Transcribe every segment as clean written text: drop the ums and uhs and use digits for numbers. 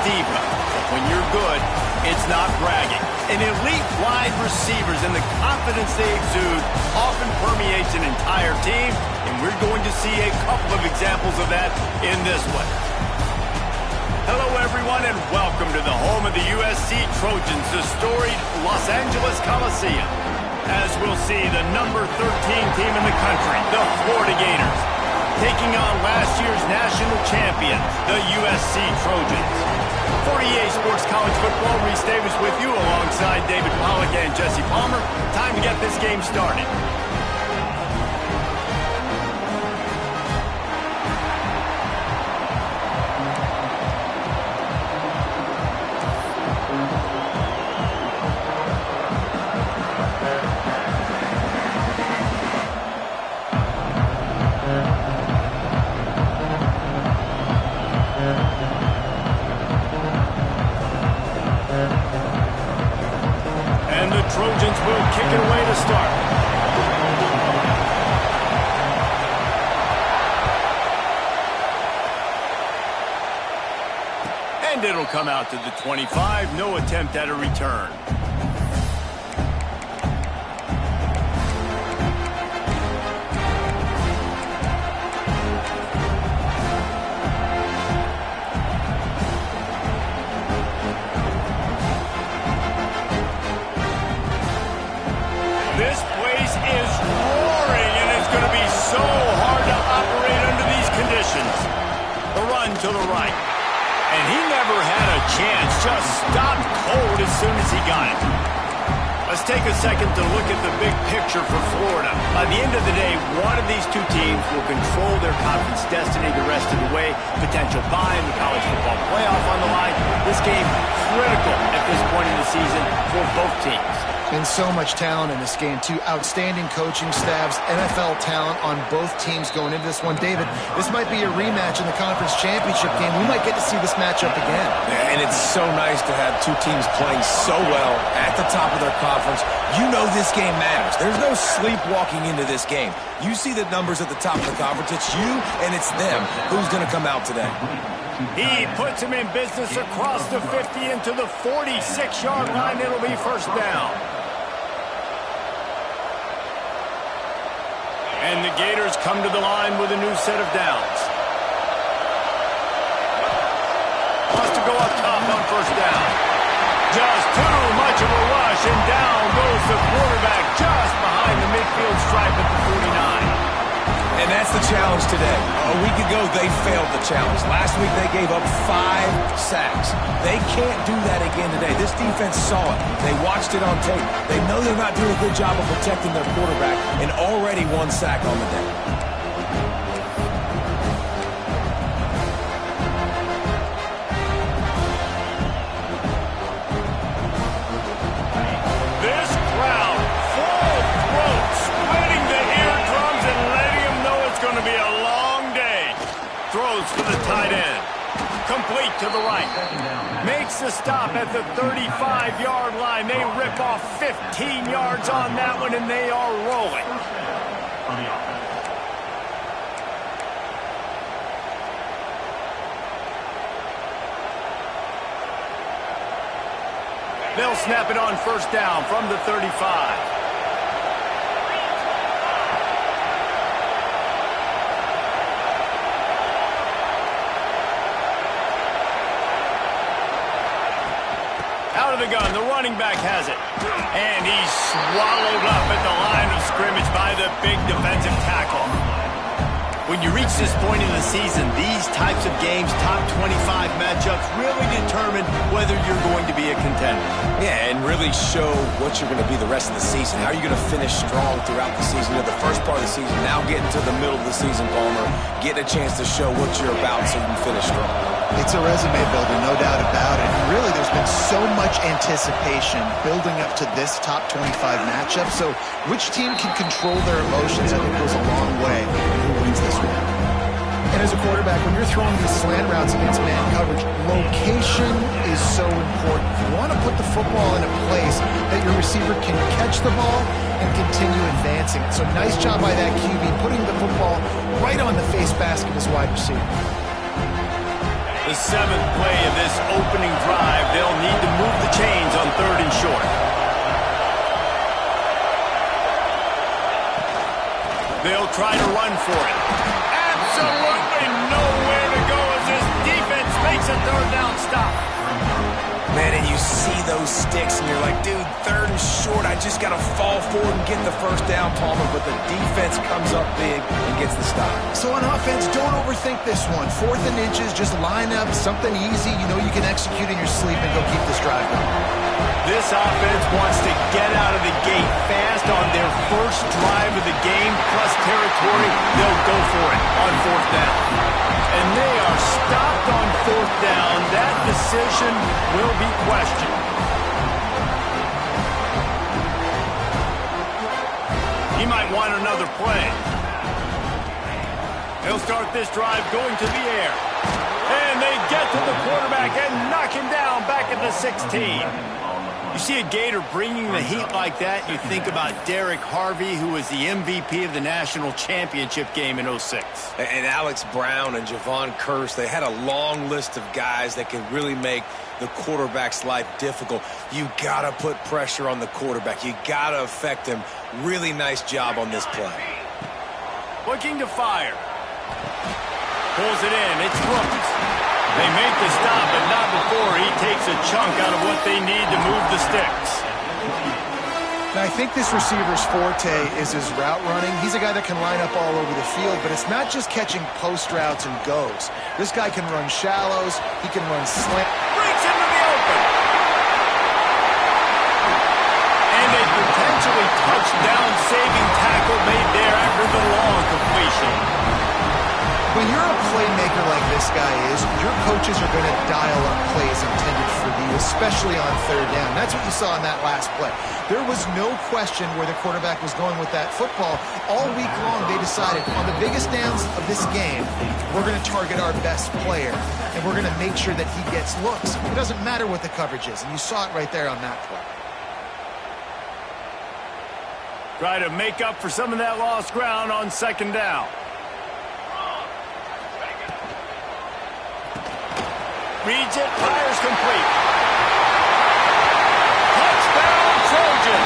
diva. But when you're good, it's not bragging. And elite wide receivers and the confidence they exude often permeates an entire team, and we're going to see a couple of examples of that in this one. Hello, everyone, and welcome to the home of the USC Trojans, the storied Los Angeles Coliseum. As we'll see, the number 13 team in the country, the Florida Gators, taking on last year's national champion, the USC Trojans. For EA Sports College Football, Reese Davis with you alongside David Pollack and Jesse Palmer. Time to get this game started. Trojans will kick it away to start. And it'll come out to the 25. No attempt at a return. This place is roaring, and it's going to be so hard to operate under these conditions. The run to the right. And he never had a chance, just stopped cold as soon as he got it. Let's take a second to look at the big picture for Florida. By the end of the day, one of these two teams will control their conference destiny the rest of the way. Potential bye in the college football playoff on the line. This game critical at this point in the season for both teams. And so much talent in this game, too. Outstanding coaching staffs, NFL talent on both teams going into this one. David, this might be a rematch in the conference championship game. We might get to see this matchup again. Yeah, and it's so nice to have two teams playing so well at the top of their conference. You know this game matters. There's no sleepwalking into this game. You see the numbers at the top of the conference. It's you and it's them. Who's going to come out today? He puts him in business across the 50 into the 46-yard line. It'll be first down. And the Gators come to the line with a new set of downs. Wants to go up top on first down. Just too much of a rush, and down goes the quarterback just behind the midfield stripe at the 49. And that's the challenge today. A week ago, they failed the challenge. Last week, they gave up 5 sacks. They can't do that again today. This defense saw it. They watched it on tape. They know they're not doing a good job of protecting their quarterback, and already 1 sack on the day. This crowd, full throat, splitting the eardrums and letting them know it's going to be a long day. Throws for the tight end. Complete to the right. Makes the stop at the 35-yard line. They rip off 15 yards on that one, and they are rolling. They'll snap it on first down from the 35. Out of the gun, the running back has it. And he's swallowed up at the line of scrimmage by the big defensive tackle. When you reach this point in the season, these types of games, top 25 matchups, really determine whether you're going to be a contender. Yeah, and really show what you're going to be the rest of the season. How are you going to finish strong throughout the season? You know, the first part of the season, now getting to the middle of the season, Palmer, getting a chance to show what you're about so you can finish strong. It's a resume builder, no doubt about it. And really, there's been so much anticipation building up to this top 25 matchup. So which team can control their emotions, I think, goes a long way in who wins this one. And as a quarterback, when you're throwing these slant routes against man coverage, location is so important. You want to put the football in a place that your receiver can catch the ball and continue advancing. So nice job by that QB, putting the football right on the face basket as wide receiver. The 7th play of this opening drive, they'll need to move the chains on 3rd and short. They'll try to run for it. Absolutely nowhere to go as this defense makes a 3rd down stop. Man, and you see those sticks, and you're like, dude, 3rd and short, I just got to fall forward and get the 1st down, Palmer, but the defense comes up big and gets the stop. So on offense, don't overthink this one. 4th and inches, just line up something easy you know you can execute in your sleep and go keep this drive going. This offense wants to get out of the gate fast on their first drive of the game, plus territory. They'll go for it on 4th down. And they are stopped on 4th down. That decision will be questioned. He might want another play. They'll start this drive going to the air. And they get to the quarterback and knock him down back at the 16. You see a Gator bringing the heat like that, you think about Derek Harvey, who was the MVP of the national championship game in '06. And Alex Brown and Javon Curse, they had a long list of guys that can really make the quarterback's life difficult. You got to put pressure on the quarterback. You got to affect him. Really nice job on this play. Looking to fire. Pulls it in. It's Brooks. They make the stop, but not before he takes a chunk out of what they need to move the sticks. Now, I think this receiver's forte is his route running. He's a guy that can line up all over the field, but it's not just catching post routes and goes. This guy can run shallows. He can run slant. Breaks into the open. And a potentially touchdown-saving tackle made there after the long completion. When you're a playmaker like this guy is, your coaches are going to dial up plays intended for you, especially on 3rd down. That's what you saw in that last play. There was no question where the quarterback was going with that football. All week long, they decided on the biggest downs of this game, we're going to target our best player, and we're going to make sure that he gets looks. It doesn't matter what the coverage is, and you saw it right there on that play. Try to make up for some of that lost ground on 2nd down. Reads it, fires complete. Touchdown, Trojan.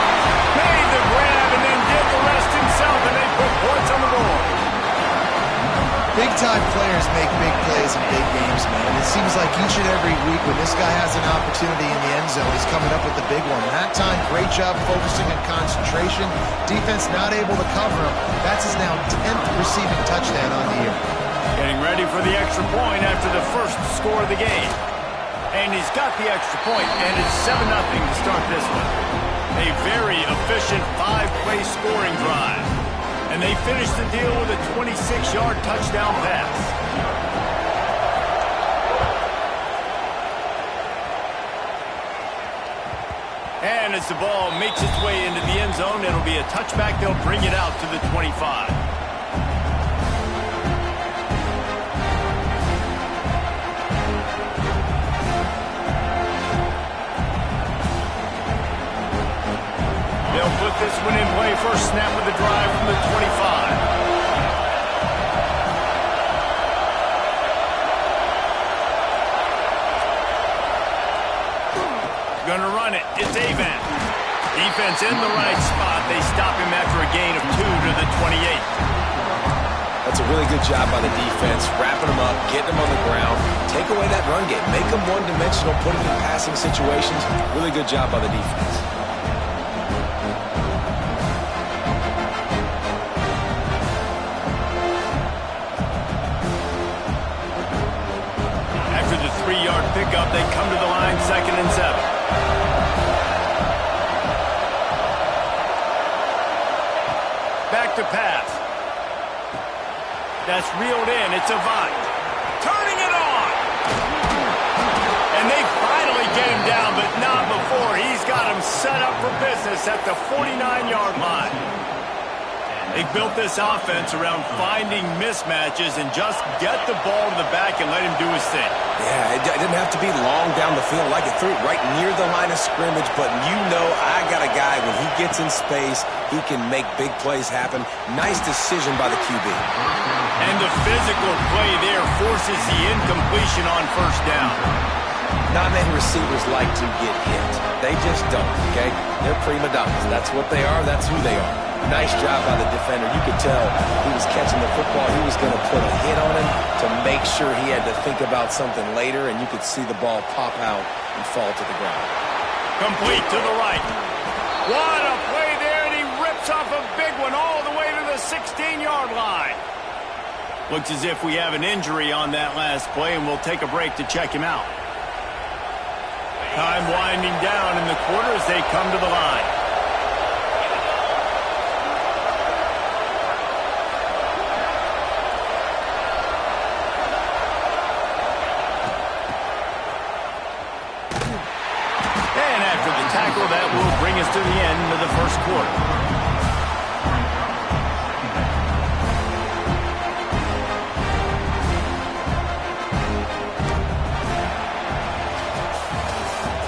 Made the grab and then did the rest himself, and they put points on the board. Big-time players make big plays in big games, man. It seems like each and every week when this guy has an opportunity in the end zone, he's coming up with the big one. That time, great job focusing on concentration. Defense not able to cover him. That's his now 10th receiving touchdown on the year. Getting ready for the extra point after the first score of the game. And he's got the extra point, and it's 7-0 to start this one. A very efficient 5-play scoring drive. And they finish the deal with a 26-yard touchdown pass. And as the ball makes its way into the end zone, it'll be a touchback. They'll bring it out to the 25. They'll put this one in play. First snap of the drive from the 25. Gonna run it. It's Avan. Defense in the right spot. They stop him after a gain of 2 to the 28. That's a really good job by the defense, wrapping them up, getting them on the ground, take away that run game, make them one-dimensional, put them in passing situations. Really good job by the defense. After the 3-yard pickup, they come to the line, 2nd and 7. Back to pass. That's reeled in. It's Avant. Turning it on. And they finally get him down, but not before. He's got him set up for business at the 49-yard line. They built this offense around finding mismatches and just get the ball to the back and let him do his thing. Yeah, it didn't have to be long down the field. Like it threw it right near the line of scrimmage, but you know I got a guy, when he gets in space, he can make big plays happen. Nice decision by the QB. And the physical play there forces the incompletion on first down. Not many receivers like to get hit. They just don't, okay? They're prima donnas. That's what they are. That's who they are. Nice job by the defender. You could tell he was catching the football. He was going to put a hit on him to make sure he had to think about something later, and you could see the ball pop out and fall to the ground. Complete to the right. What a play there, and he rips off a big one all the way to the 16-yard line. Looks as if we have an injury on that last play, and we'll take a break to check him out. Time winding down in the quarter as they come to the line. And after the tackle, that will bring us to the end of the first quarter.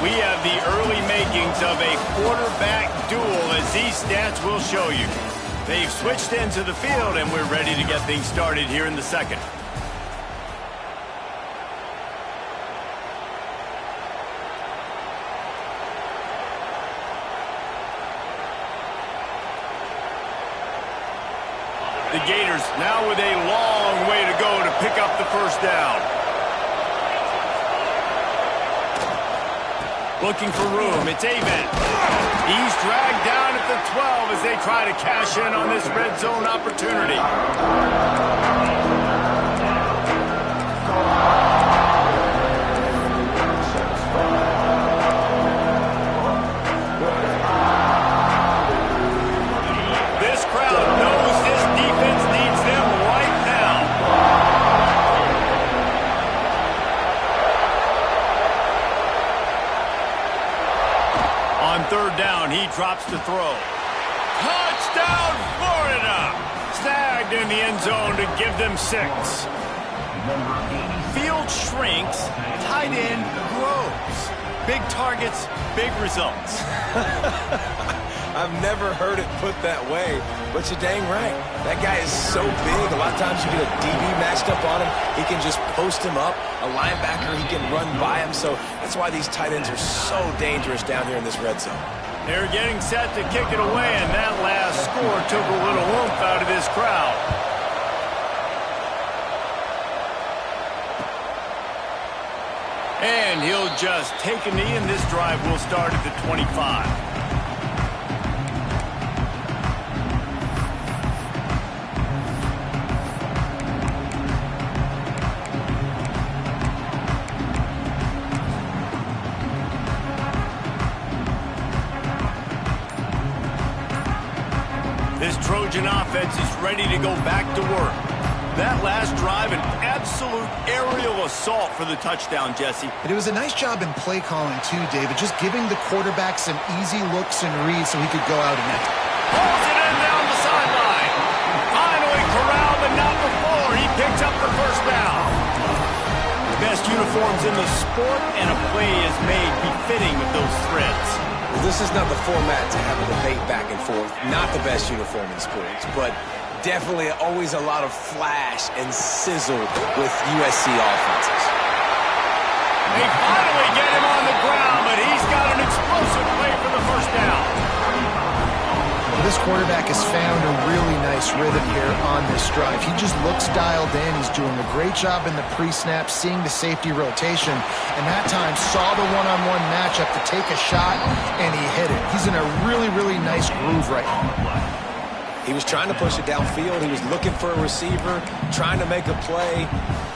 We have the early makings of a quarterback duel, as these stats will show you. They've switched into the field, and we're ready to get things started here in the second. The Gators now with a long way to go to pick up the first down. Looking for room. It's Avent. He's dragged down at the 12 as they try to cash in on this red zone opportunity. This crowd knows this defense needs them right now. On third down, he drops to throw. Touchdown, Florida! Snagged in the end zone to give them 6. Field shrinks, tight end grows. Big targets, big results. I've never heard it put that way, but you're dang right. That guy is so big. A lot of times you get a DB matched up on him. He can just post him up. A linebacker, he can run by him. So that's why these tight ends are so dangerous down here in this red zone. They're getting set to kick it away, and that last score took a little oomph out of this crowd. And he'll just take a knee, and this drive will start at the 25. This Trojan offense is ready to go back to work. That last drive, an absolute aerial assault for the touchdown, Jesse. But it was a nice job in play calling, too, David, just giving the quarterback some easy looks and reads so he could go out and in. Pulls it in down the sideline. Finally corralled, but not before. He picks up the first down. Best uniforms in the sport, and a play is made befitting of those threads. Well, this is not the format to have a debate back and forth. Not the best uniform in sports, but definitely always a lot of flash and sizzle with USC offenses. They finally get him on the ground, but he's got an explosive play for the first down. Well, this quarterback has found a really nice rhythm here on this drive. He just looks dialed in. He's doing a great job in the pre-snap, seeing the safety rotation, and that time saw the one-on-one matchup to take a shot, and he hit it. He's in a really, really nice groove right now. He was trying to push it downfield. He was looking for a receiver, trying to make a play.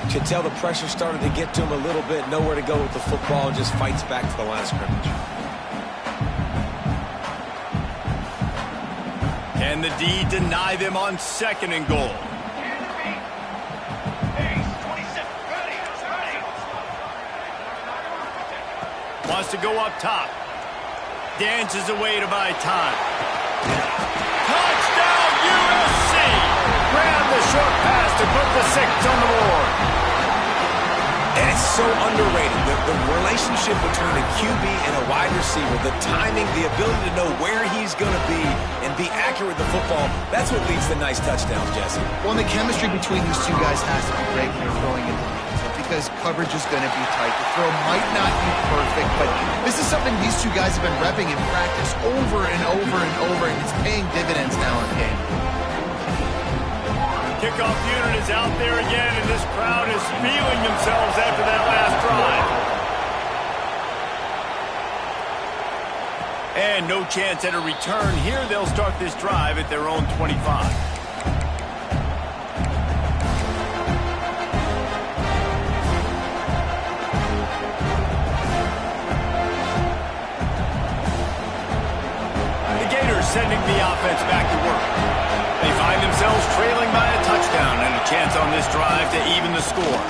You could tell the pressure started to get to him a little bit. Nowhere to go with the football, and just fights back to the line of scrimmage. Can the D deny them on 2nd and goal? Wants to go up top. Dances away to buy time. Touchdown, USA! a 6 on the board. And it's so underrated, the relationship between a QB and a wide receiver, the timing, the ability to know where he's going to be and be accurate with the football, that's what leads to nice touchdowns, Jesse. Well, the chemistry between these two guys has to be great when you're throwing in the hands because coverage is going to be tight. The throw might not be perfect, but this is something these two guys have been repping in practice over and over and over, and it's paying dividends now in the game. Kickoff unit is out there again, and this crowd is feeling themselves after that last drive. And no chance at a return here. They'll start this drive at their own 25. The Gators sending the offense back to work. They find themselves trailing by a touchdown and a chance on this drive to even the score.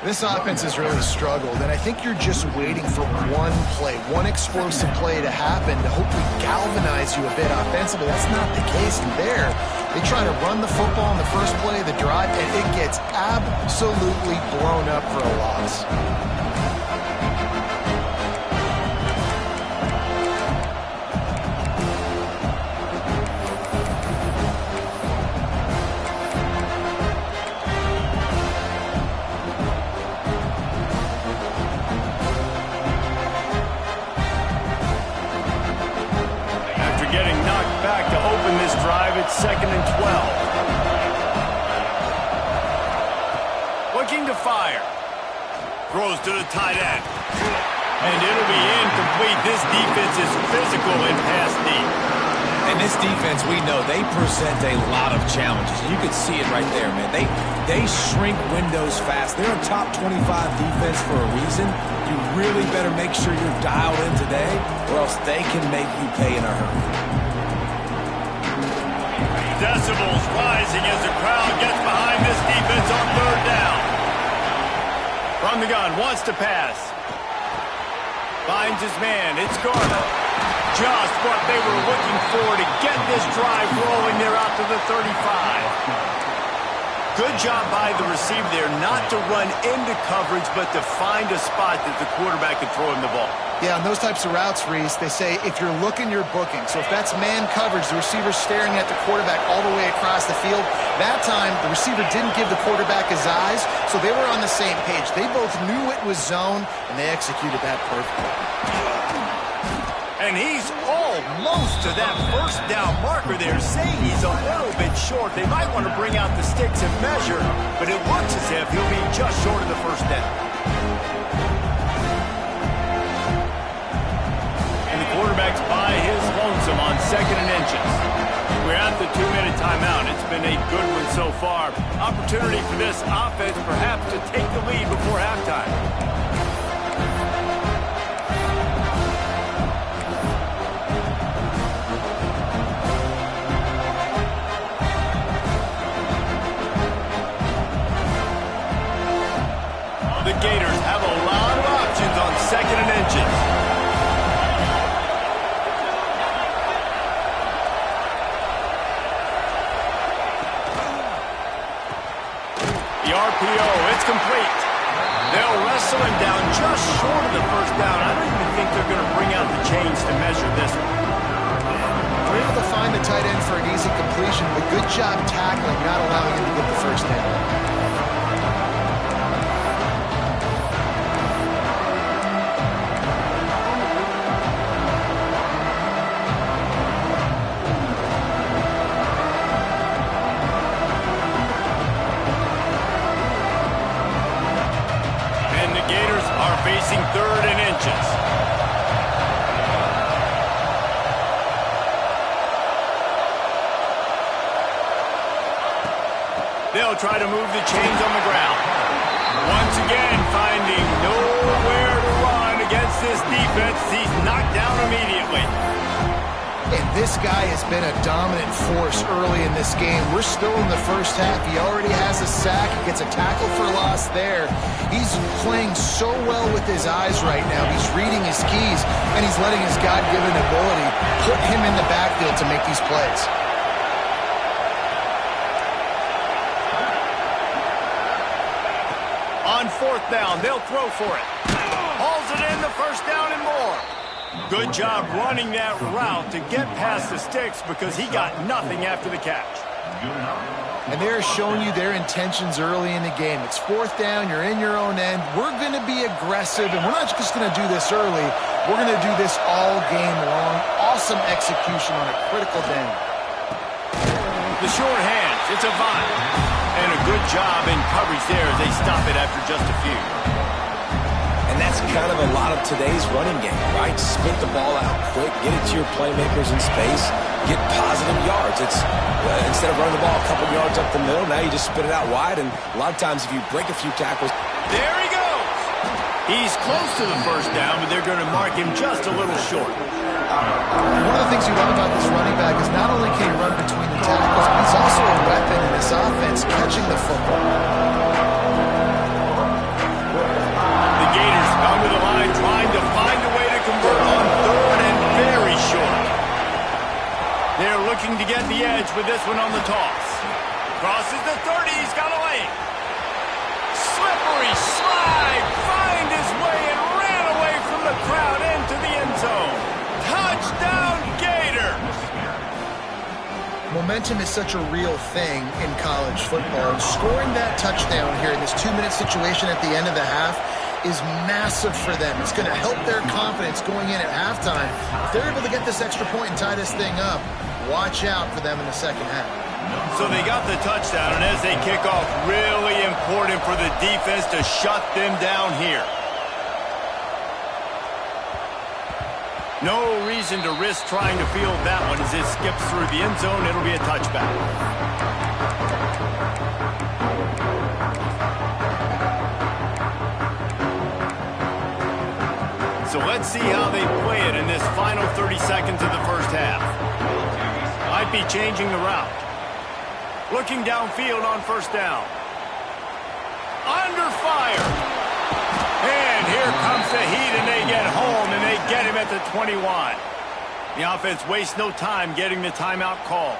This offense has really struggled, and I think you're just waiting for one play, one explosive play to happen to hopefully galvanize you a bit offensively. That's not the case there. They try to run the football in the first play of the drive, and it gets absolutely blown up for a loss. Second and 12. Looking to fire. Throws to the tight end. And it'll be incomplete. This defense is physical and pass deep. And this defense, we know, they present a lot of challenges. You can see it right there, man. They shrink windows fast. They're a top 25 defense for a reason. You really better make sure you're dialed in today, or else they can make you pay in a hurry. Decibels rising as the crowd gets behind this defense on third down. From the gun, wants to pass. Finds his man, it's Garner. Just what they were looking for to get this drive rolling there out to the 35. Good job by the receiver there not to run into coverage, but to find a spot that the quarterback could throw him the ball. Yeah, on those types of routes, Reese, they say if you're looking, you're booking. So if that's man coverage, the receiver's staring at the quarterback all the way across the field. That time, the receiver didn't give the quarterback his eyes, so they were on the same page. They both knew it was zone, and they executed that perfectly. And he's almost to that first down marker there, saying he's a little bit short. They might want to bring out the sticks and measure, but it looks as if he'll be just short of the first down. And the quarterback's by his lonesome on second and inches. We're at the 2-minute timeout. It's been a good one so far. Opportunity for this offense perhaps to take the lead before halftime. The Gators have a lot of options on second and inches. The RPO, it's complete. They'll wrestle him down just short of the first down. I don't even think they're going to bring out the chains to measure this one. We're able to find the tight end for an easy completion, but good job tackling, not allowing him to get the first down. Facing third and inches. They'll try to move the chains on the ground. Once again, finding nowhere to run against this defense. He's knocked down immediately. And this guy has been a dominant force early in this game. We're still in the first half. He already has a sack. He gets a tackle for loss there. He's playing so well with his eyes right now. He's reading his keys, and he's letting his God-given ability put him in the backfield to make these plays. 4th down. They'll throw for it. Hauls it in the 1st down and more. Good job running that route to get past the sticks because he got nothing after the catch. And they're showing you their intentions early in the game. It's 4th down. You're in your own end. We're going to be aggressive, and we're not just going to do this early. We're going to do this all game long. Awesome execution on a critical down. The short hands. It's a vine. And a good job in coverage there as they stop it after just a few. And that's kind of a lot of today's running game, right? Spit the ball out quick, get it to your playmakers in space, get positive yards. It's instead of running the ball a couple yards up the middle, now you just spit it out wide, and a lot of times if you break a few tackles. There he goes. He's close to the 1st down, but they're going to mark him just a little short. One of the things you love about this running back is not only can he run between the tackles, but he's also a weapon in this offense catching the football. The Gators under the line trying to find a way to convert on 3rd and very short. They're looking to get the edge with this one on the toss. Crosses the 30. He's got a lane. Slippery slide. Find his way and ran away from the crowd into the end zone. Touchdown, Gators! Momentum is such a real thing in college football. And scoring that touchdown here in this 2-minute situation at the end of the half is massive for them. It's going to help their confidence going in at halftime. If they're able to get this extra point and tie this thing up, watch out for them in the 2nd half. So they got the touchdown, and as they kick off, really important for the defense to shut them down here. No reason to risk trying to field that one as it skips through the end zone. It'll be a touchback. So let's see how they play it in this final 30 seconds of the 1st half. Might be changing the route. Looking downfield on 1st down. Under fire. And here comes the heat, and they get home, and they get him at the 21. The offense wastes no time getting the timeout call.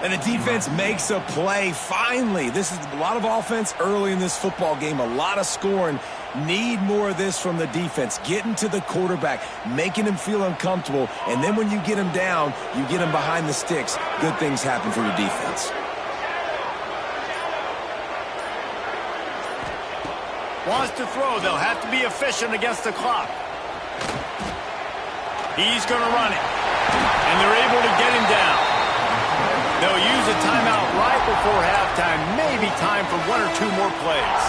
And the defense makes a play, finally. This is a lot of offense early in this football game, a lot of scoring. Need more of this from the defense. Getting to the quarterback, making him feel uncomfortable, and then when you get him down, you get him behind the sticks. Good things happen for your defense. Wants to throw. They'll have to be efficient against the clock. He's going to run it. And they're able to get him down. They'll use a timeout right before halftime. Maybe time for 1 or 2 more plays.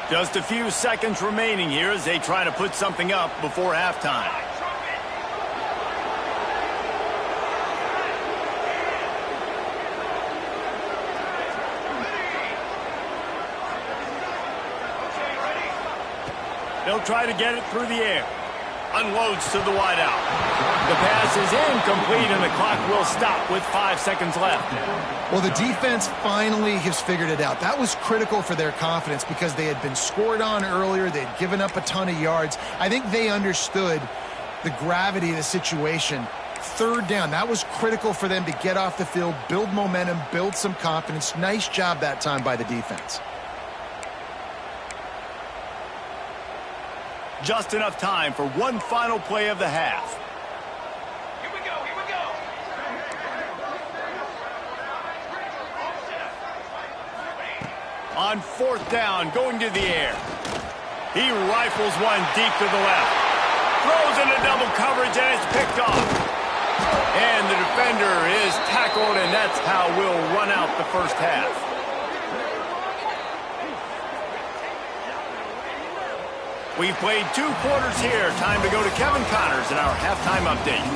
Just a few seconds remaining here as they try to put something up before halftime. They'll try to get it through the air. Unloads to the wideout. The pass is incomplete, and the clock will stop with 5 seconds left. Well, the defense finally has figured it out. That was critical for their confidence because they had been scored on earlier. They had given up a ton of yards. I think they understood the gravity of the situation. 3rd down, that was critical for them to get off the field, build momentum, build some confidence. Nice job that time by the defense. Just enough time for one final play of the half. Here we go, here we go. On 4th down, going to the air. He rifles one deep to the left. Throws into double coverage, and it's picked off. And the defender is tackled, and that's how we'll run out the 1st half. We've played 2 quarters here. Time to go to Kevin Connors in our halftime update.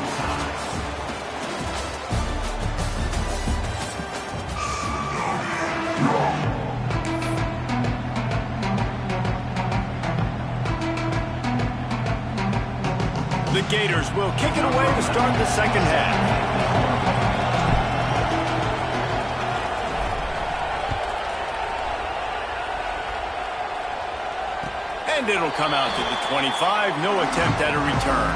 The Gators will kick it away to start the 2nd half. And it'll come out to the 25. No attempt at a return.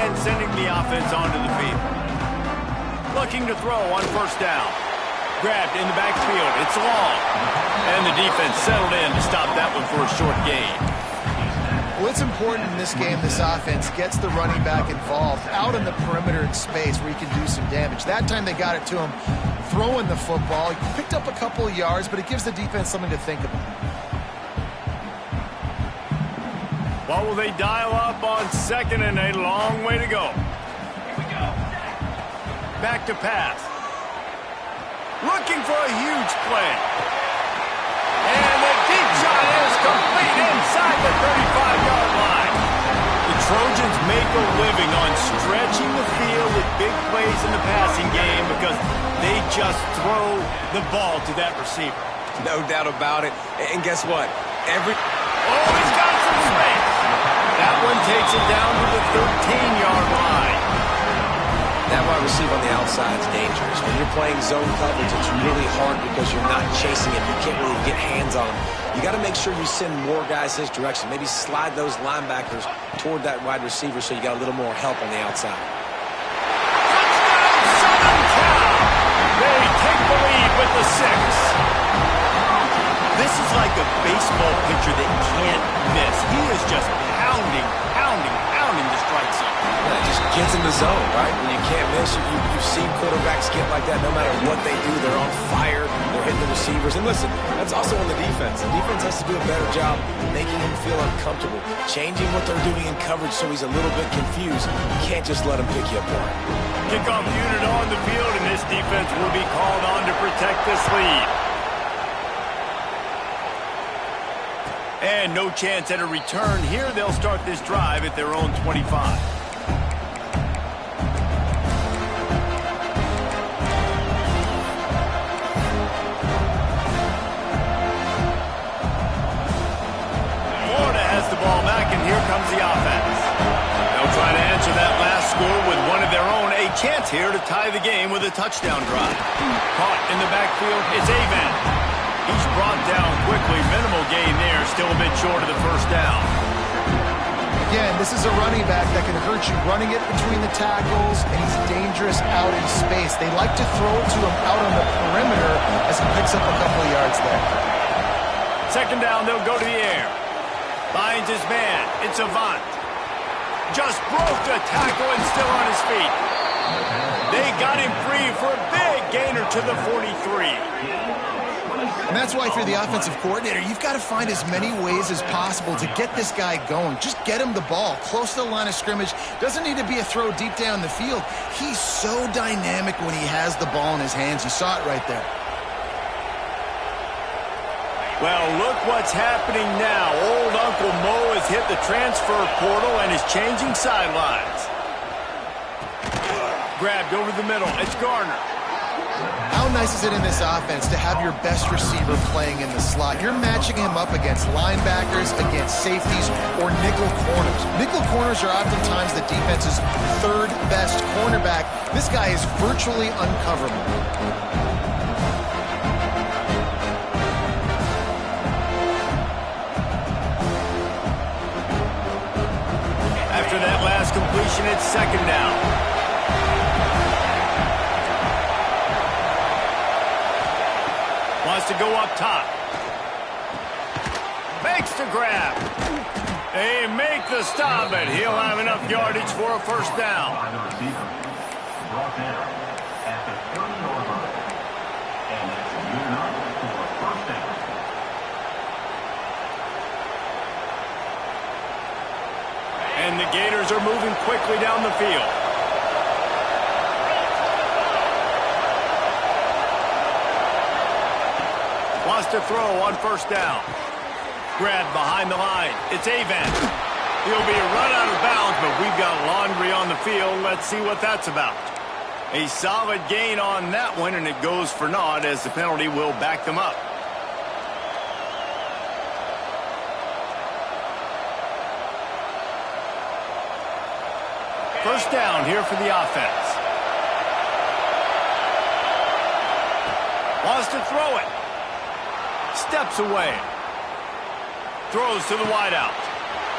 and sending the offense onto the field. Looking to throw on first down. Grabbed in the backfield. It's long. And the defense settled in to stop that one for a short gain. Well, it's important in this game this offense gets the running back involved out in the perimeter in space where he can do some damage. That time they got it to him throwing the football. He picked up a couple of yards, but it gives the defense something to think about. What will they dial up on second and a long way to go? Here we go. Back to pass. Looking for a huge play. And the deep shot is complete inside the 35-yard line. The Trojans make a living on stretching the field with big plays in the passing game because they just throw the ball to that receiver. No doubt about it. And guess what? Oh, he's got some space. That one takes it down to the 13-yard line. That wide receiver on the outside is dangerous. When you're playing zone coverage, it's really hard because you're not chasing him. You can't really get hands on him. You got to make sure you send more guys his direction. Maybe slide those linebackers toward that wide receiver so you got a little more help on the outside. Touchdown, Ncaa! They take the lead with the 6. This is like a baseball pitcher that can't miss. He is just pounding the strike zone. Yeah, it just gets in the zone, right? When you can't miss, you've seen quarterbacks get like that no matter what they do. They're on fire. They're hitting the receivers. And listen, that's also on the defense. The defense has to do a better job making him feel uncomfortable, changing what they're doing in coverage so he's a little bit confused. You can't just let him pick you apart. Kickoff unit on the field, and this defense will be called on to protect this lead. And no chance at a return here. They'll start this drive at their own 25. Florida has the ball back, and here comes the offense. They'll try to answer that last score with one of their own. A chance here to tie the game with a touchdown drive. Caught in the backfield, it's Ncaa. He's brought down quickly. Minimal gain there. Still a bit short of the first down. Again, this is a running back that can hurt you running it between the tackles, and he's dangerous out in space. They like to throw it to him out on the perimeter as he picks up a couple of yards there. Second down, they'll go to the air. Finds his man. It's Avant. Just broke the tackle and still on his feet. They got him free for a big gainer to the 43. And that's why if you're the offensive coordinator, you've got to find as many ways as possible to get this guy going. Just get him the ball close to the line of scrimmage. Doesn't need to be a throw deep down the field. He's so dynamic when he has the ball in his hands. You saw it right there. Well, look what's happening now. Old Uncle Mo has hit the transfer portal and is changing sidelines. Grabbed over the middle. It's Garner. How nice is it in this offense to have your best receiver playing in the slot? You're matching him up against linebackers, against safeties, or nickel corners. Nickel corners are oftentimes the defense's third best cornerback. This guy is virtually uncoverable. After that last completion, it's second down. Wants to go up top. Makes the grab. They make the stop, but he'll have enough yardage for a first down. And the Gators are moving quickly down the field. Wants to throw on first down. Grabbed behind the line. It's Avant. He'll be run out of bounds, but we've got laundry on the field. Let's see what that's about. A solid gain on that one, and it goes for naught as the penalty will back them up. First down here for the offense. Wants to throw it. Steps away. Throws to the wideout.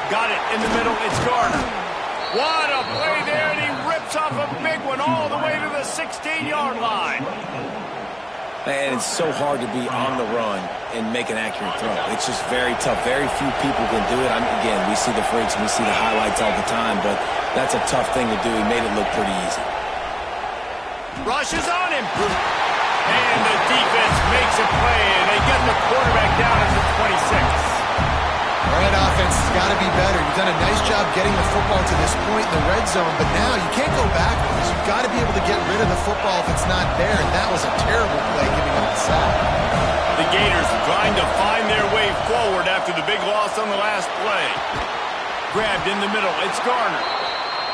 Got it in the middle. It's Garner. What a play there, and he rips off a big one all the way to the 16-yard line. And it's so hard to be on the run and make an accurate throw. It's just very tough. Very few people can do it. Again, we see the freaks, we see the highlights all the time, but that's a tough thing to do. He made it look pretty easy. Rushes on him. And the defense makes a play, and they get the quarterback down at the 26. All right, offense has got to be better. You've done a nice job getting the football to this point in the red zone, but now you can't go backwards. You've got to be able to get rid of the football if it's not there, and that was a terrible play giving up the sack. The Gators trying to find their way forward after the big loss on the last play. Grabbed in the middle. It's Garner.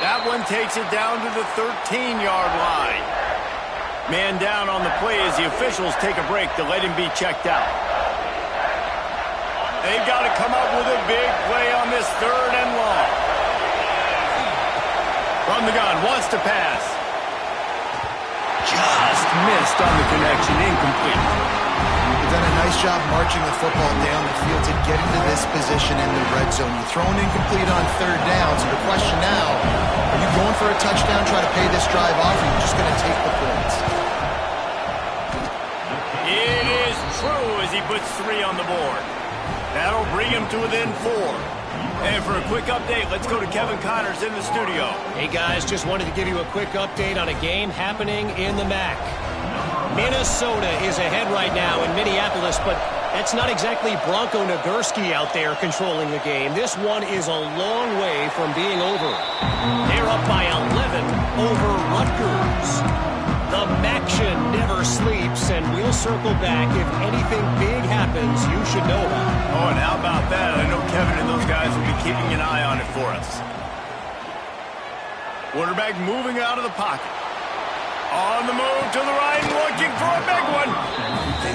That one takes it down to the 13-yard line. Man down on the play as the officials take a break to let him be checked out. They've got to come up with a big play on this 3rd and long. From the gun, wants to pass. Just missed on the connection, incomplete. You've done a nice job marching the football down the field to get into this position in the red zone. You throw an incomplete on 3rd down, so the question now, are you going for a touchdown, try to pay this drive off, or are you just going to take the points? It is true as he puts 3 on the board. That'll bring him to within 4. And for a quick update, let's go to Kevin Connors in the studio. Hey guys, just wanted to give you a quick update on a game happening in the MAC. Minnesota is ahead right now in Minneapolis, but that's not exactly Bronco Nagurski out there controlling the game. This one is a long way from being over. They're up by 11 over Rutgers. The Maction never sleeps, and we'll circle back if anything big happens you should know about. Oh, and how about that? I know Kevin and those guys will be keeping an eye on it for us. Quarterback moving out of the pocket. On the move to the right, looking for a big one.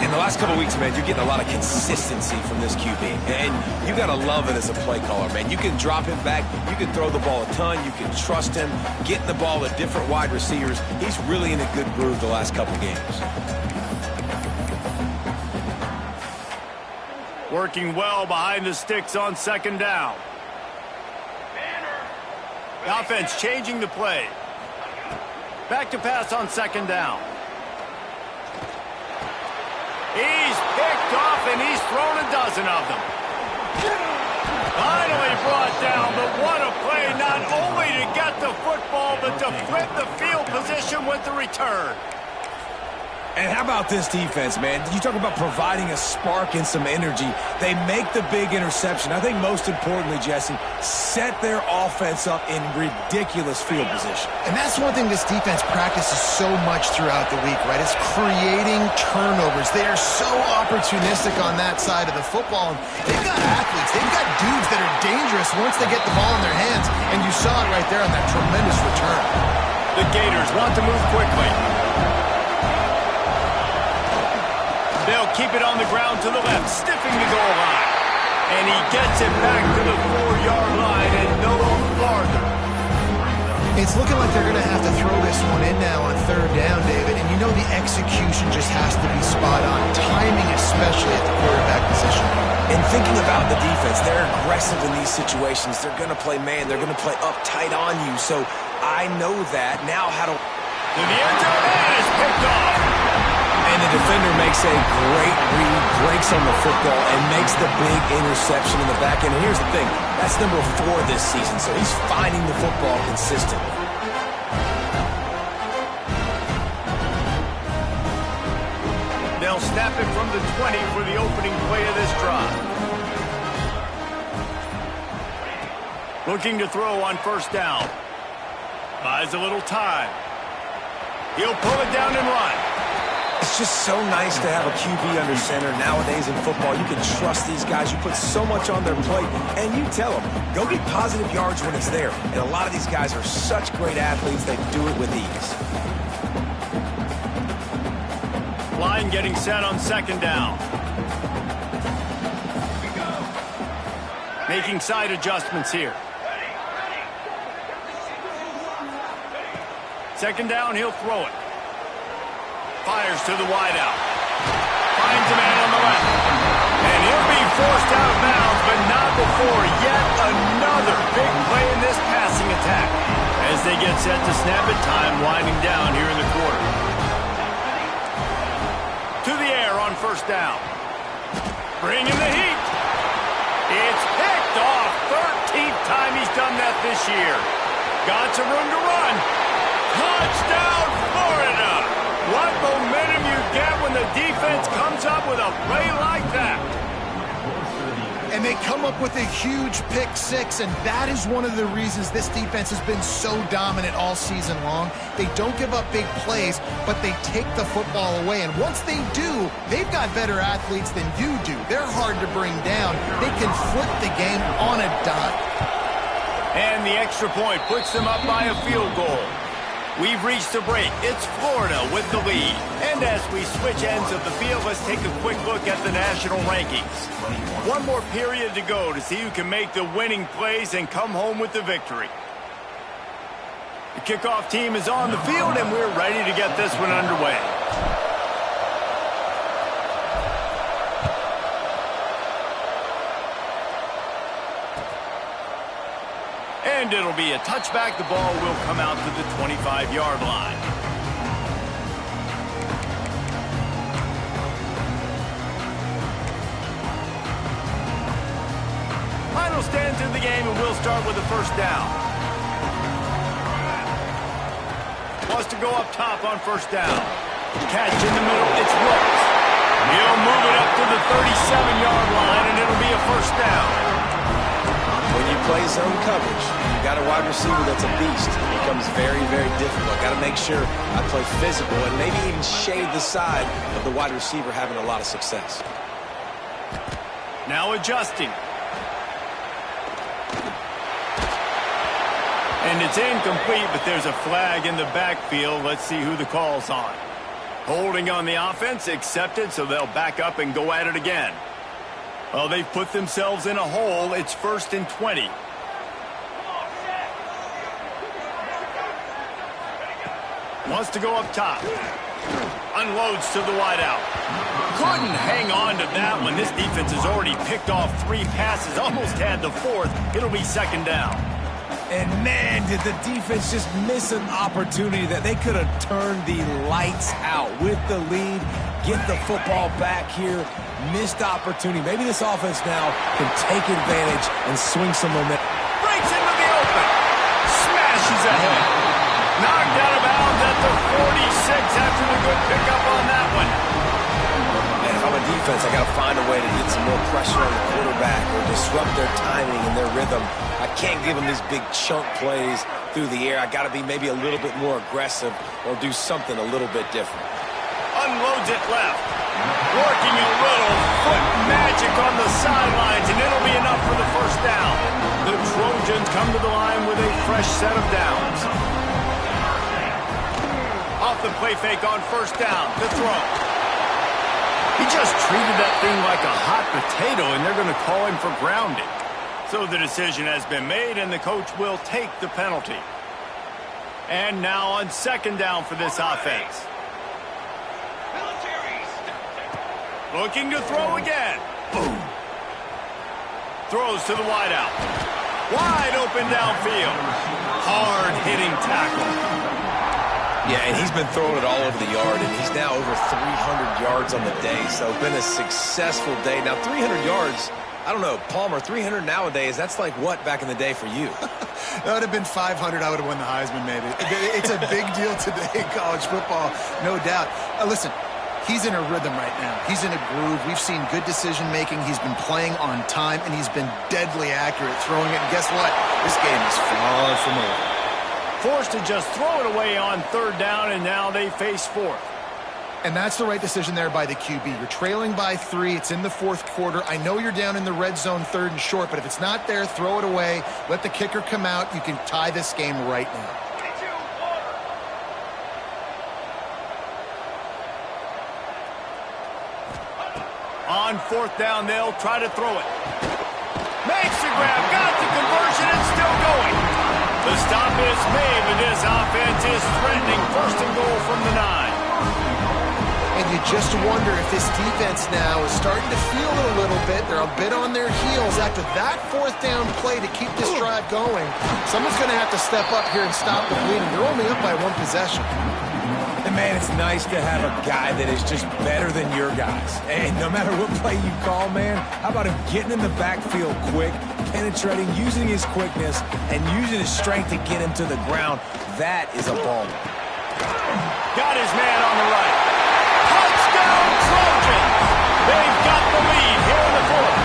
In the last couple weeks, man, you're getting a lot of consistency from this QB. And you got to love it as a play caller, man. You can drop him back. You can throw the ball a ton. You can trust him. Getting the ball to different wide receivers. He's really in a good groove the last couple games. Working well behind the sticks on 2nd down. The offense changing the play. Back to pass on 2nd down. He's picked off, and he's thrown a dozen of them. Finally brought down, but what a play, not only to get the football, but to flip the field position with the return. And how about this defense, man? You talk about providing a spark and some energy. They make the big interception. I think most importantly, Jesse, set their offense up in ridiculous field position. And that's one thing this defense practices so much throughout the week, right? It's creating turnovers. They are so opportunistic on that side of the football. And they've got athletes. They've got dudes that are dangerous once they get the ball in their hands. And you saw it right there on that tremendous return. The Gators want to move quickly. They'll keep it on the ground to the left, stiffing the goal line. And he gets it back to the 4-yard line and no farther. It's looking like they're going to have to throw this one in now on 3rd down, David. And you know the execution just has to be spot on. Timing especially at the quarterback position. And thinking about the defense, they're aggressive in these situations. They're going to play man. They're going to play up tight on you. So I know that. Now how to... To the end zone, and it's picked off. And the defender makes a great read, breaks on the football, and makes the big interception in the back end. And here's the thing, that's number 4 this season, so he's finding the football consistently. They'll snap it from the 20 for the opening play of this drive. Looking to throw on 1st down. Buys a little time. He'll pull it down and run. It's just so nice to have a QB under center. Nowadays in football, you can trust these guys. You put so much on their plate, and you tell them, go get positive yards when it's there. And a lot of these guys are such great athletes, they do it with ease. Line getting set on 2nd down. Making side adjustments here. 2nd down, he'll throw it. Fires to the wideout. Finds a man on the left. And he'll be forced out of bounds, but not before yet another big play in this passing attack. they get set to snap it, time winding down here in the quarter. To the air on first down. Bringing the heat. It's picked off. 13th time he's done that this year. Got some room to run. Touchdown, Florida. What momentum you get when the defense comes up with a play like that. And they come up with a huge pick six, and that is one of the reasons this defense has been so dominant all season long. They don't give up big plays, but they take the football away. And once they do, they've got better athletes than you do. They're hard to bring down. They can flip the game on a dime. And the extra point puts them up by a field goal. We've reached the break. It's Florida with the lead. And as we switch ends of the field, let's take a quick look at the national rankings. One more period to go to see who can make the winning plays and come home with the victory. The kickoff team is on the field, and we're ready to get this one underway. And it'll be a touchback. The ball will come out to the 25-yard line. Final stands in the game, and we'll start with the first down. Wants to go up top on first down. Catch in the middle, it's Wilkes. He'll move it up to the 37-yard line, and it'll be a first down. When you play zone coverage, you got a wide receiver that's a beast. It becomes very, very difficult. Got to make sure I play physical and maybe even shade the side of the wide receiver having a lot of success. Now adjusting. And it's incomplete, but there's a flag in the backfield. Let's see who the call's on. Holding on the offense, accepted, so they'll back up and go at it again. Well, they've put themselves in a hole. It's 1st and 20. Wants to go up top. Unloads to the wideout. Couldn't hang on to that one. This defense has already picked off 3 passes. Almost had the 4th. It'll be second down. And man, did the defense just miss an opportunity that they could have turned the lights out with the lead. Get the football back here. Missed opportunity. Maybe this offense now can take advantage and swing some momentum. Breaks into the open. Smashes ahead. Knocked out of bounds at the 46 after the good pickup on that one. Man, if I'm a defense, I got to find a way to get some more pressure on the quarterback or disrupt their timing and their rhythm. I can't give them these big chunk plays through the air. I got to be maybe a little bit more aggressive or do something a little bit different. Unloads it left. Working a little foot magic on the sidelines, and it'll be enough for the first down. The Trojans come to the line with a fresh set of downs. Off the play fake on first down. The throw. He just treated that thing like a hot potato, and they're going to call him for grounding. So the decision has been made, and the coach will take the penalty. And now on second down for this offense. Looking to throw again. Boom. Throws to the wideout. Wide open downfield. Hard-hitting tackle. Yeah, and he's been throwing it all over the yard, and he's now over 300 yards on the day. So it's been a successful day. Now, 300 yards, I don't know, Palmer, 300 nowadays, that's like what back in the day for you? That would have been 500. I would have won the Heisman, maybe. It's a big deal today in college football, no doubt. Listen. He's in a rhythm right now. He's in a groove. We've seen good decision-making. He's been playing on time, and he's been deadly accurate throwing it. And guess what? This game is far from over. Forced to just throw it away on third down, and now they face 4th. And that's the right decision there by the QB. You're trailing by 3. It's in the 4th quarter. I know you're down in the red zone 3rd and short, but if it's not there, throw it away. Let the kicker come out. You can tie this game right now. On 4th down, they'll try to throw it. Makes the grab, got the conversion, and still going. The stop is made, but this offense is threatening 1st and goal from the 9. And you just wonder if this defense now is starting to feel it a little bit. They're a bit on their heels after that fourth down play to keep this drive going. Someone's going to have to step up here and stop the bleeding. They're only up by one possession. And, man, it's nice to have a guy that is just better than your guys. And no matter what play you call, man, how about him getting in the backfield quick, penetrating, using his quickness, and using his strength to get him to the ground. That is a ball. Got his man on the right. Touchdown, Trojans! They've got the lead here in the fourth.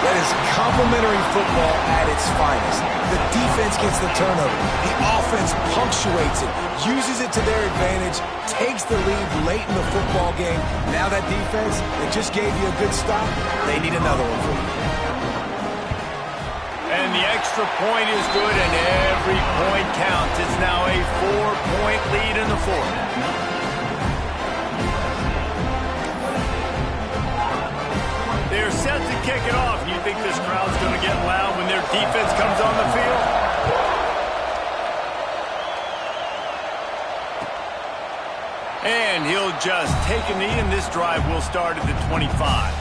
That is complimentary football at its finest. The defense gets the turnover. The offense punctuates it, uses it to their advantage, takes the lead late in the football game. Now that defense that just gave you a good stop, they need another one for you. And the extra point is good, and every point counts. It's now a 4-point lead in the fourth. They're set to kick it off. You think this crowd's going to get loud when their defense comes on the field? And he'll just take a knee, and this drive will start at the 25.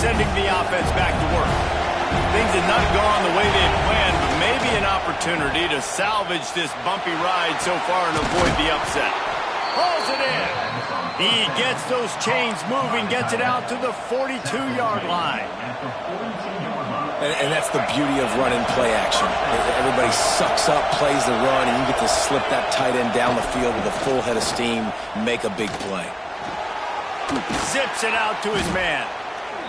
Sending the offense back to work. Things had not gone the way they had planned, but maybe an opportunity to salvage this bumpy ride so far and avoid the upset. Hauls it in. He gets those chains moving, gets it out to the 42-yard line. And that's the beauty of running play action. Everybody sucks up, plays the run, and you get to slip that tight end down the field with a full head of steam, make a big play. Zips it out to his man.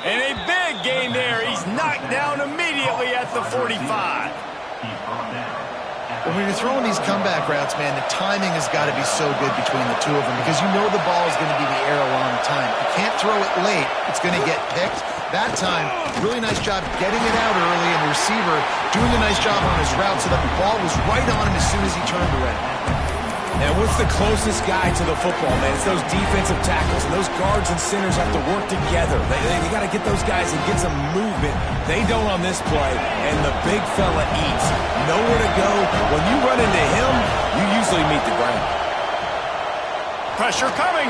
And a big gain there. He's knocked down immediately at the 45. When you're throwing these comeback routes, man, the timing has got to be so good between the two of them because you know the ball is going to be in the air a long time. You can't throw it late. It's going to get picked. That time, really nice job getting it out early, and the receiver doing a nice job on his route so that the ball was right on him as soon as he turned away. And what's the closest guy to the football, man? It's those defensive tackles, and those guards and centers have to work together. They got to get those guys and get some movement. They don't on this play, and the big fella eats. Nowhere to go. When you run into him, you usually meet the ground. Pressure coming.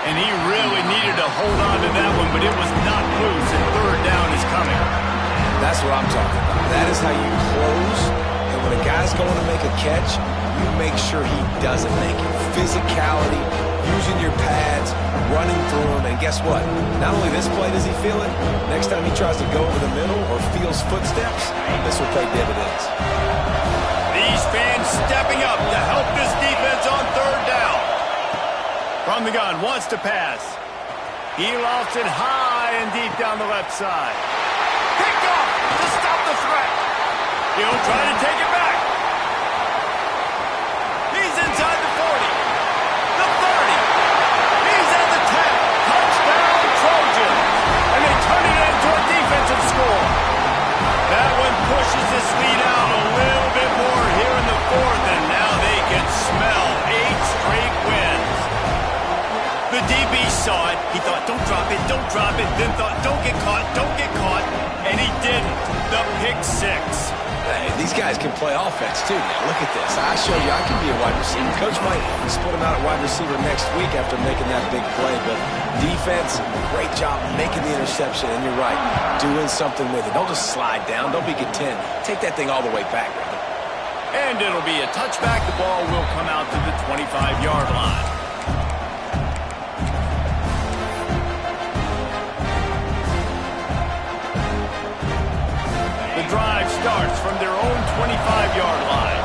And he really needed to hold on to that one, but it was not loose, and third down is coming. That's what I'm talking about. That is how you close, and when a guy's going to make a catch, you make sure he doesn't make it. Physicality, using your pads, running through him, and guess what? Not only this play does he feel it, next time he tries to go over the middle or feels footsteps, this will pay dividends. These fans stepping up to help this defense on third down. From the gun, wants to pass. He lofts it high and deep down the left side. Picked off to stop the threat. He'll try to take it back. He's inside the 40, the 30. He's at the 10. Touchdown, Trojan. And they turn it into a defensive score. That one pushes this lead out a little bit more here in the fourth, and now they can smell 8 straight wins. The DB saw it. He thought, don't drop it, then thought, don't get caught, and he didn't. The pick six. Hey, these guys can play offense, too. Now, look at this. I showed you I can be a wide receiver. Coach might split him out at wide receiver next week after making that big play, but defense, great job making the interception, and you're right, doing something with it. Don't just slide down. Don't be content. Take that thing all the way back, brother. And it'll be a touchback. The ball will come out to the 25-yard line. The drive starts from their own 25-yard line.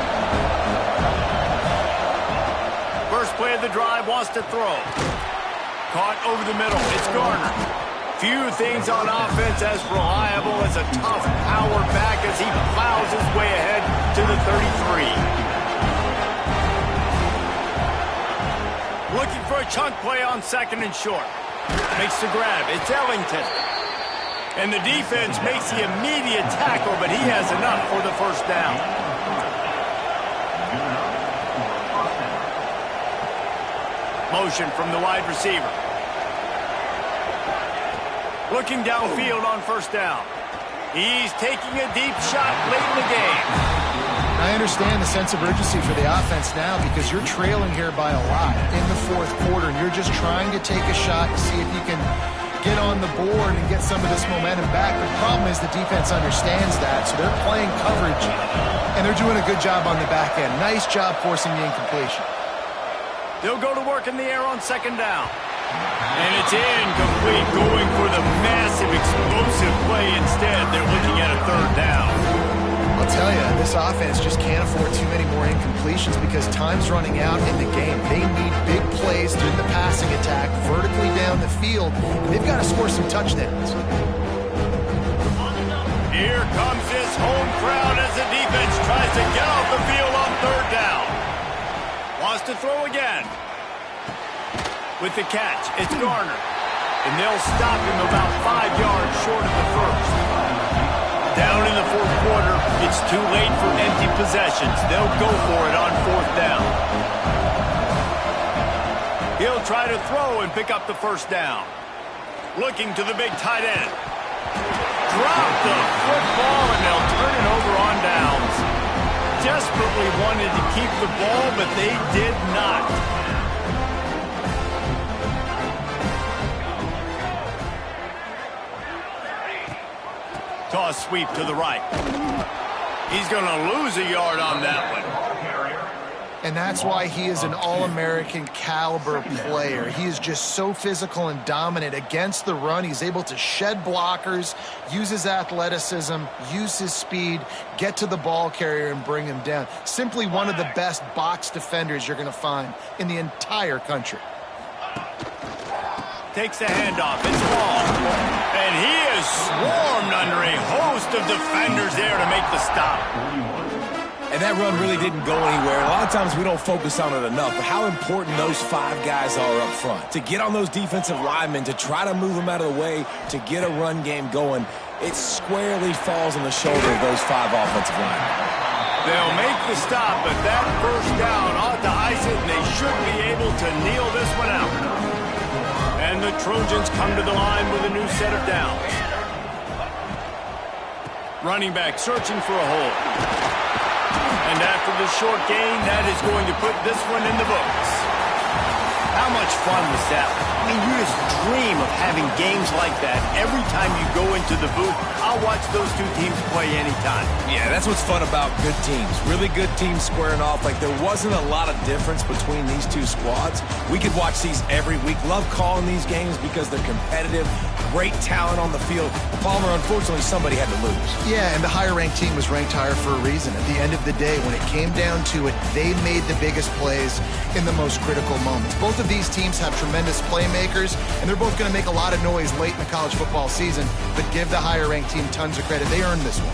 First play of the drive, wants to throw. Caught over the middle. It's Garner. Few things on offense as reliable as a tough power back as he plows his way ahead to the 33. Looking for a chunk play on second and short. Makes the grab. It's Ellington. And the defense makes the immediate tackle, but he has enough for the first down. Motion from the wide receiver. Looking downfield on first down. He's taking a deep shot late in the game. I understand the sense of urgency for the offense now because you're trailing here by a lot in the fourth quarter, and you're just trying to take a shot to see if you can get on the board and get some of this momentum back. The problem is the defense understands that, so they're playing coverage, and they're doing a good job on the back end. Nice job forcing the incompletion. They'll go to work in the air on second down. And it's incomplete, going for the massive explosive play instead. They're looking at a third down. I'll tell you, this offense just can't afford too many more incompletions because time's running out in the game. They need big plays through the passing attack, vertically down the field, and they've got to score some touchdowns. Here comes this home crowd as the defense tries to get off the field on third down. Wants to throw again. With the catch, it's Garner. And they'll stop him about 5 yards short of the first. Down in the fourth quarter, it's too late for empty possessions. They'll go for it on fourth down. He'll try to throw and pick up the first down. Looking to the big tight end. Drop the football, and they'll turn it over on downs. Desperately wanted to keep the ball, but they did not. Toss sweep to the right. He's going to lose a yard on that one. And that's why he is an all-American caliber player. He is just so physical and dominant against the run. He's able to shed blockers, use his athleticism, use his speed, get to the ball carrier and bring him down. Simply one of the best box defenders you're going to find in the entire country. Takes the handoff. It's long. And he is swarmed under a host of defenders there to make the stop. And that run really didn't go anywhere. A lot of times we don't focus on it enough, but how important those 5 guys are up front. To get on those defensive linemen, to try to move them out of the way, to get a run game going, it squarely falls on the shoulder of those 5 offensive linemen. They'll make the stop, but that first down ought to ice it, and they should be able to kneel this one out. And the Trojans come to the line with a new set of downs. Running back searching for a hole. And after the short gain, that is going to put this one in the books. How much fun was that? I mean, you just dream of having games like that. Every time you go into the booth, I'll watch those two teams play anytime. Yeah, that's what's fun about good teams. Really good teams squaring off. Like, there wasn't a lot of difference between these two squads. We could watch these every week. Love calling these games because they're competitive. Great talent on the field. Palmer, unfortunately, somebody had to lose. Yeah, and the higher-ranked team was ranked higher for a reason. At the end of the day, when it came down to it, they made the biggest plays in the most critical moments. Both of these teams have tremendous playmakers, and they're both going to make a lot of noise late in the college football season, but give the higher-ranked team tons of credit. They earned this one.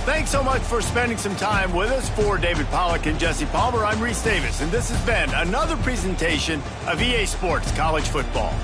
Thanks so much for spending some time with us. For David Pollack and Jesse Palmer, I'm Reese Davis, and this has been another presentation of EA Sports College Football.